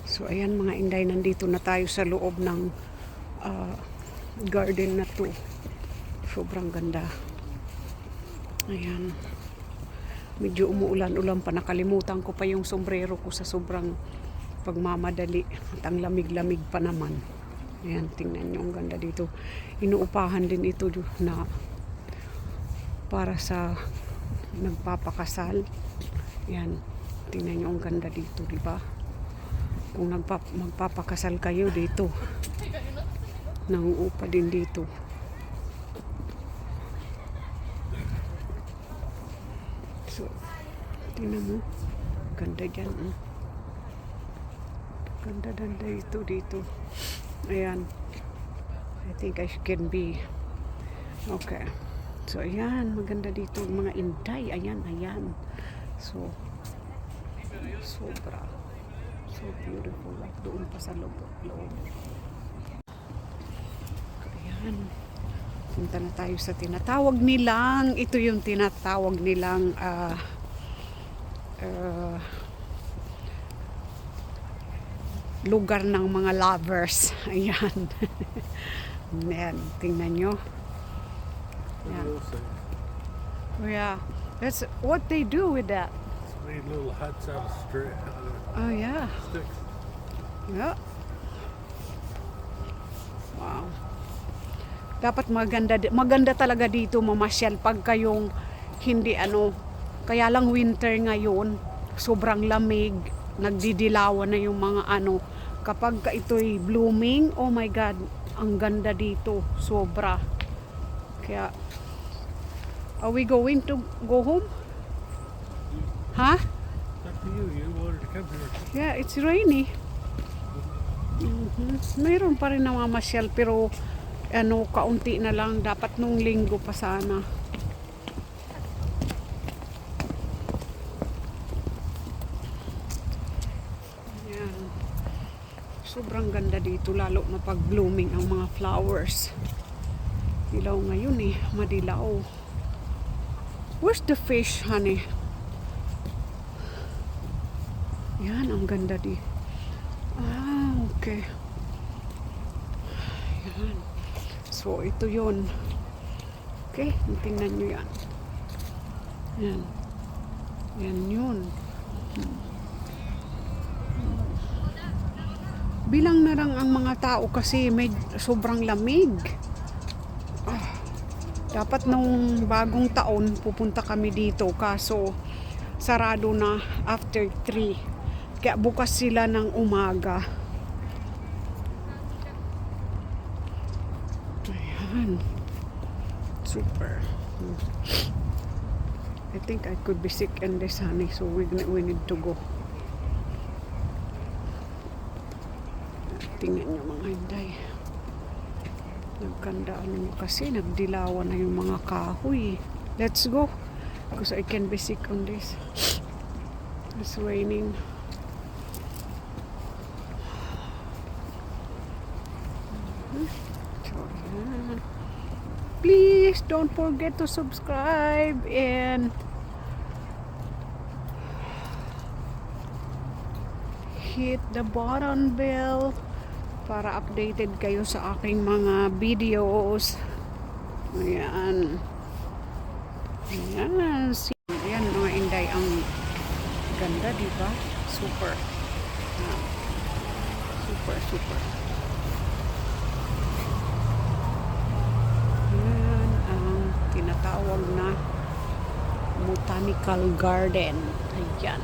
So ayan mga inday, nandito na tayo sa loob ng garden na to. Sobrang ganda. Ayan. Medyo umuulan-ulan pa. Nakalimutan ko pa yung sombrero ko sa sobrang pagmamadali. At ang lamig-lamig pa naman. Ayan, tingnan nyo, ang ganda dito. Inuupahan din ito na para sa nagpapakasal. Ayan, tingnan nyo, ang ganda dito, di ba? Kung magpapakasal kayo dito, nanguupa din dito. So, tingnan mo, ganda dyan. Ganda dito. Ayan. I think I can be okay. So, ayan, maganda dito mga inday. Ayan. So, sobra. So beautiful. Like doon pa sa loob. Ayan. Punta na tayo sa tinatawag nilang, ito yung tinatawag nilang lugar ng mga lovers. Ayan. Ayan, tingnan nyo. Ayan. Oh yeah. That's what they do with that. Made little huts out of Oh yeah. sticks. Yeah. Wow. Dapat maganda talaga dito mamasyal pag kayong hindi kaya lang winter ngayon, sobrang lamig, nagdidilawan na yung mga kapag ito'y blooming, oh my god, ang ganda dito, sobra. Kaya are we going to go home? Huh? It's up to you. You wanted to come here. Yeah, it's rainy. Mayroon pa rin namamasyal pero kaunti na lang. Dapat nung linggo pa sana. Ayan. Sobrang ganda dito lalo na pag blooming ang mga flowers. Dilaw ngayon madilaw. Where's the fish, honey? Yan, ang ganda di. Okay. Yan. So, ito yun. Okay, tingnan nyo yan. Yan. Yan yun. Bilang na lang ang mga tao kasi may sobrang lamig. Dapat nung bagong taon pupunta kami dito kaso sarado na after 3. Kaya bukas sila ng umaga. Ayan. Super. I think I could be sick in this, honey. So we need to go. Tingnan nyo mga hinday. Nagkandaan nyo kasi nagdilawan na yung mga kahoy. Let's go. Because I can be sick on this. It's raining. Please don't forget to subscribe and hit the button bell para updated kayo sa aking mga videos. Ayan. Ayan. Ayan mga inday, ang ganda, diba? Super. Super. Ayan ang tinatawag na botanical garden. Ayan.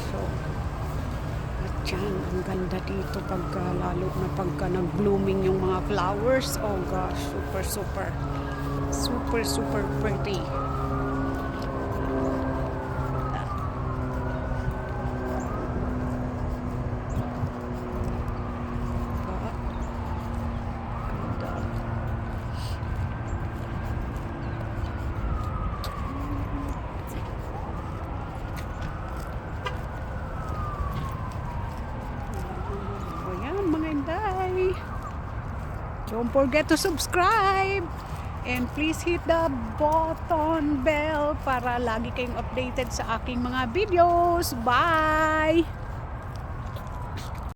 So, at yan, ang ganda dito lalo na pagka nag-blooming yung mga flowers. Oh gosh, super pretty. Don't forget to subscribe and please hit the button bell para lagi kayong updated sa aking mga videos. Bye!